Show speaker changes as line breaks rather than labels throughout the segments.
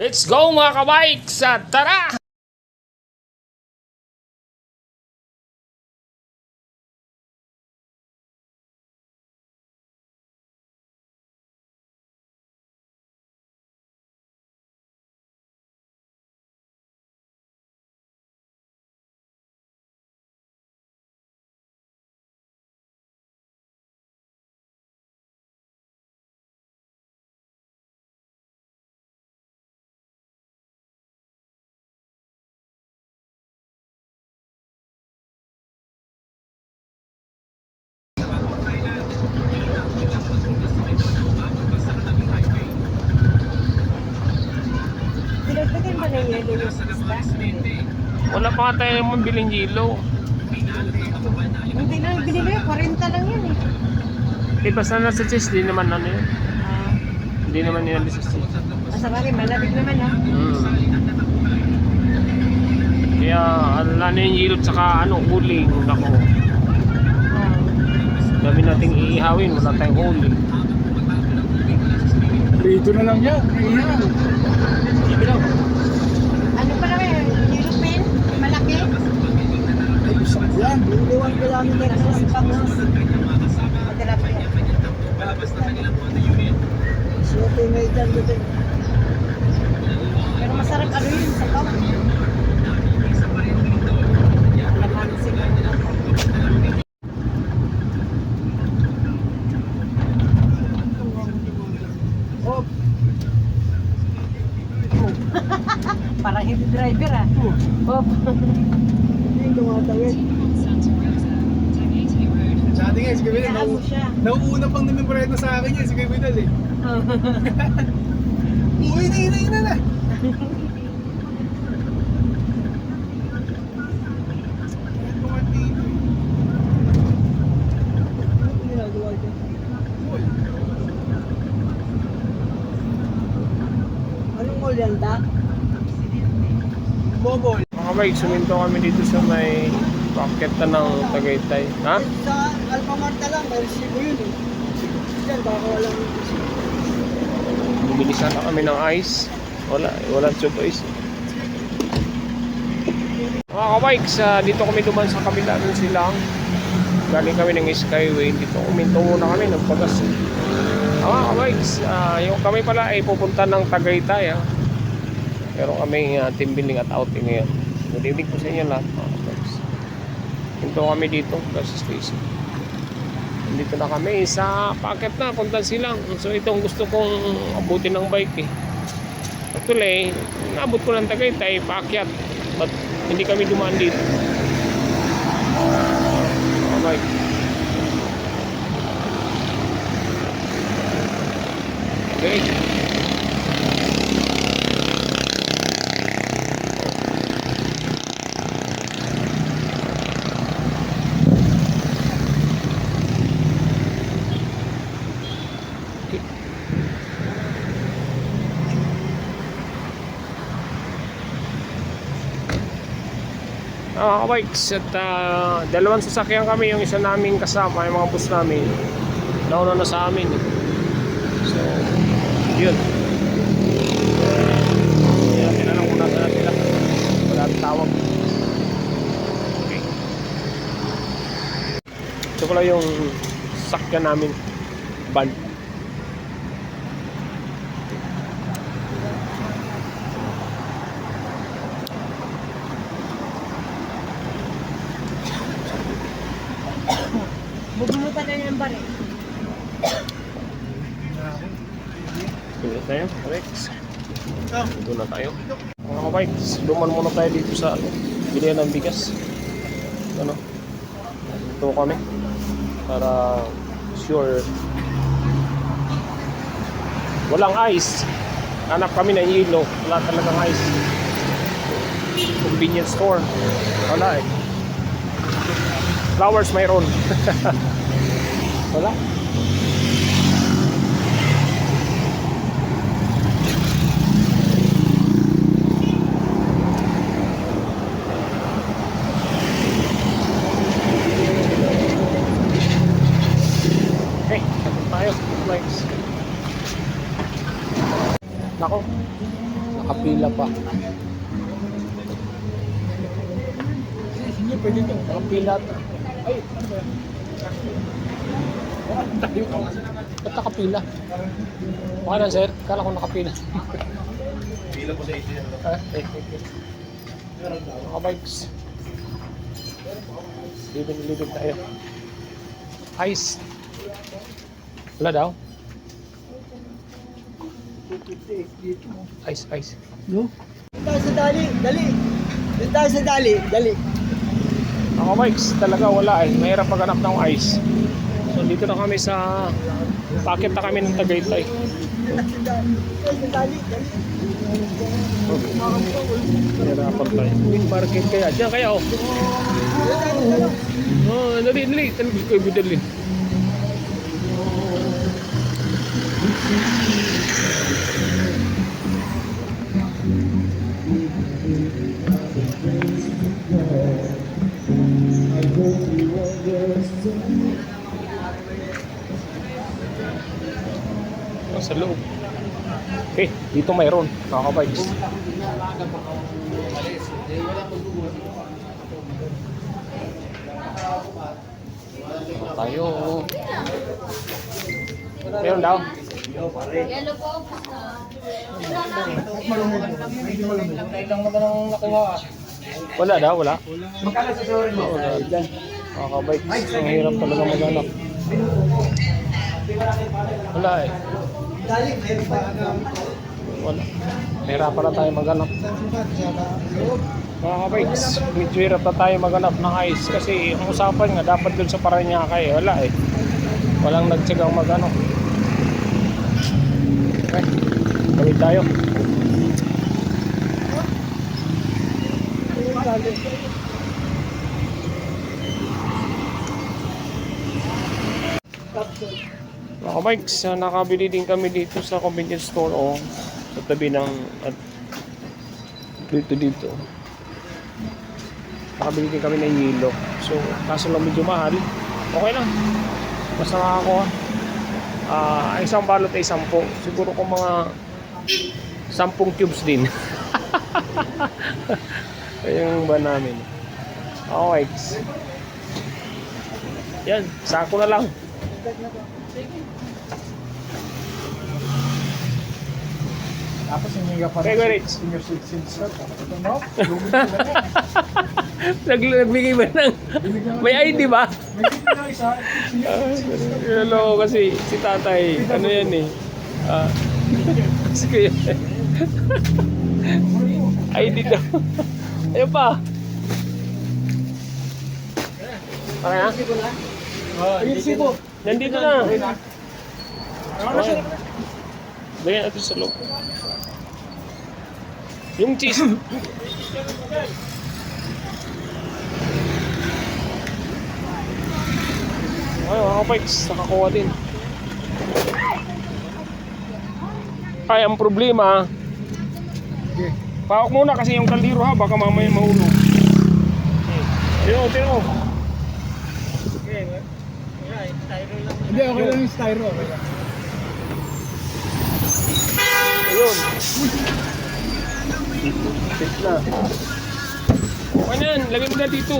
Let's go mga kabikes! Tara!
Pinagdagan ba ng yelo yung isda?
Wala pa nga tayo mabiling yelo.
Hindi na, binili ko, 40 lang yan eh.
Eh basta nasa chest, di naman ano yun.
Ah,
Hindi naman nila sa chest.
sa bagay, malamig naman ha.
Kaya ano na yung yelo tsaka ano, uling. Nako,
Ah.
dami nating iihawin, wala tayong uling.
Prito na lang yan. Iyan.
Sige lang.
Ano pa naman yun? Yelo pen? Malaki?
Ay, isang yan.
Luwang kilometer sa pangos. Madala pa yan. Suti may dyan doon. Pero masarap ano yun sa pang. Alamansi ka na lang.
Oh,
Parang heavy driver ah. Oh.
hindi tumatawid. Sa atin nga, si Gabriel,
Kailangan mo siya.
nauuna pang namimbrado sa akin yan, si Gabriel eh. Uy, ina na.
Anong mall yan ta?
Bobol.
Mga kabikes, suminto kami dito sa may paketa ng Tagaytay. Ha?
Sa Alphamarta lang, may resibo yun eh. Yan, baka walang
Bumili sana kami ng ice. Walang tube ice. Mga kabikes, dito kami duman sa kabila ng silang. Galing kami ng Skyway. Dito kuminto muna kami, nagpagas. Mga kabikes, yung kami pala ay pupunta ng Tagaytay. Pero kami team building at outing ngayon. Good evening po sa inyo lahat mga kabikes. Hinto kami dito, gas station. Dito na kami sa packet na, punta silang. So itong gusto kong abutin ng bike eh. Actually, naabot ko ng Tagaytay, paakyat. But hindi kami dumaan dito. Okay. Okay. Kabikes at dalawang sasakyan kami, yung isa naming kasama, yung mga bus namin nauna na sa amin so yun tinanong ko na sa sila wala tawag. Okay, ito pala yung sasakyan namin, van.
bubulutan na yung bar eh.
Dito tayo, Rex. Dito na tayo. Mga kabikes, duman muna tayo dito sa bilihan ng bigas. Ano? Ito kami. Para sure. Walang ice. Hanap kami ng yelo. Wala talagang ice. Convenience store. Wala eh. Flowers mayroon. Wala. Okay, tayo. Likes. Nako. Nakapila pa.
Sige, pwede ito.
Nakapila.
Ay, ano ba yan? Tayo ka.
Ba't nakapila? Baka na sir, kala ko nakapila.
Pila ko sa ito yan.
Mga bikes. Libig tayo. Ice. Wala daw? Ice.
No?
Doon tayo sa dali, dali. Doon tayo sa dali, dali.
Mga bikes, talaga wala eh. Mahirap maghanap ng ice. So dito na kami sa... Pakit na kami ng Tagaytay.
Doon sa dali, dali.
Mahirapan tayo. Wing market kaya. Diyan kaya oh.
Doon tayo sa dali.
Oh, dali. Tanong ko yung bidalin. Sa loob. Okay, dito mayroon. Nakaka-bikes. Tayo. Meron daw.
Yellow po.
Wala daw, wala.
Magkala sa sorry mo?
Wala dyan. Nakaka-bikes. Ang hirap talaga maghanap. Wala eh.
Dali, mayroon pa.
Wala. Mahirapan na tayo maghanap. Mga kabikes, medyo hirap na tayo maghanap ng ice kasi ang usapan nga dapat dun sa Paranaque eh. Wala eh. Walang nagtsagang magano. Okay. Gawin tayo. Mga kabikes, nakabili din kami dito sa convenience store o sa tabi ng dito. Nakabili din kami ng yelo. So, kaso lang medyo mahal. Okay lang. Basta nakakuha. Isang balot ay 10. Siguro kung mga 10 cubes din. Ayun ba namin. Okay. Yan, sako na lang.
Tapos hindi ka pa
Okay, Rich.
senior citizen sir. Ito no?
Nagbigay ba ng... May ID ba?
May hindi na isa.
Hello kasi si tatay. Ano yan eh. Si kuya. ID daw. Ayun pa. Para na?
Ayun sibo.
Nandito na. Okay. Bayan natin sa loob. Yung cheese. Ay, mga bikes, nakakuha din. Ay, ang problema, pawak muna kasi yung kaldero ha, baka mamaya mahulog. Ayun, tingnan mo.
Hindi, okay lang yung styro. Okay lang.
Ayun. Fit na. Okay na yan, lagay mo na dito.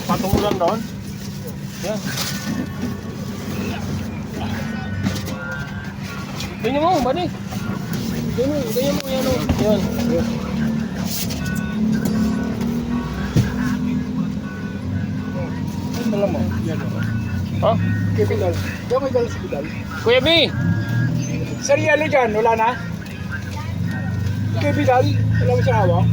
Patong lang doon. Yan. Ganyan mo, bani. Ganyan mo, yan o. Yan.
Alam mo? Yan o.
Ha?
Kay Bidal. Diyan may dala si Bidal.
Kuya B!
Sir Yelo dyan, wala na? Kay Bidal, wala mo sa hawak?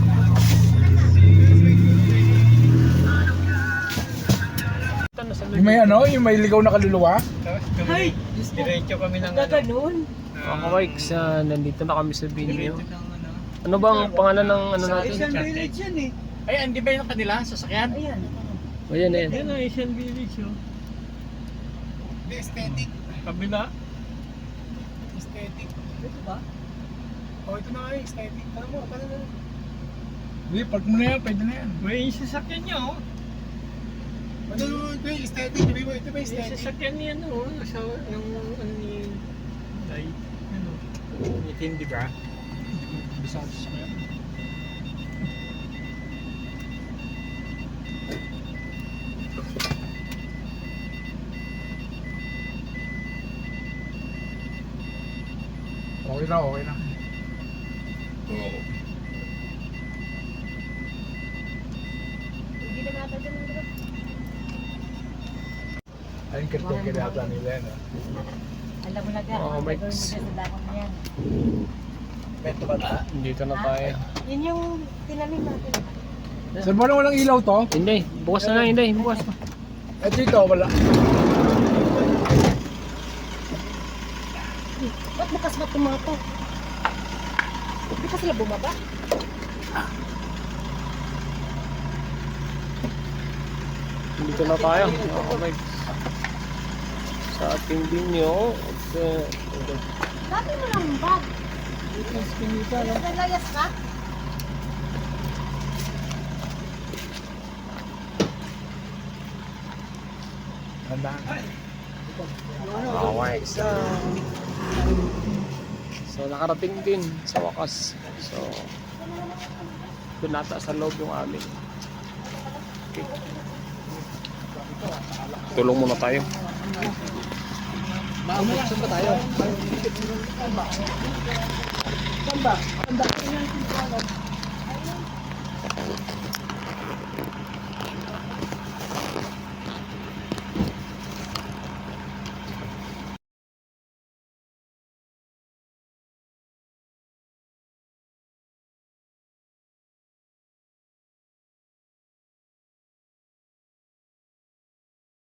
Yung may ano, yung may ligaw na kaluluwa?
Ay! Diretso kami ng gaganon.
Mga kabikes, nandito na kami sa Binyo. Ano bang pangalan ng ano natin?
Asian Village yan eh.
Ay, hindi ba yung kanila? Sasakyan?
Ayan.
Ayan, ayan.
Yan ang Asian Village oh.
Aesthetic.
Kabila.
Aesthetic.
Ito ba?
Oh, ito na nga yung aesthetic. Tara mo, tara na. Hindi, park mo na yan, pwede na yan.
May sasakyan niya oh.
Ano ito yung aesthetic? Ito ba yung aesthetic?
Sasakyan niya no, sa yung ano ni Day. Ano? Hindi ba?
Bisa sa kaya. Okay na, okay na.
Hindi na nata dyan.
Ayun karito kinata nila yan.
Alam mo na ka,
Oo, may-
gagawin mo dyan sa dako na yan.
Beto ba ta?
Dito na tayo.
Yun yung tinanim natin.
Saan mo na walang ilaw to?
Hindi, bukas na hindi, bukas na.
Eh dito, wala.
Ba't bukas ba itong mga to? Hindi pa sila bumaba?
Dito na tayo. Okay. Sa ating binyo.
Dati mo lang bag. Nalayas ka?
Handaan.
Okay. So nakarating din sa wakas. So doon nata sa loob yung amin. Okay. Tulong muna tayo.
Saan ba tayo?
Saan ba? Saan ba?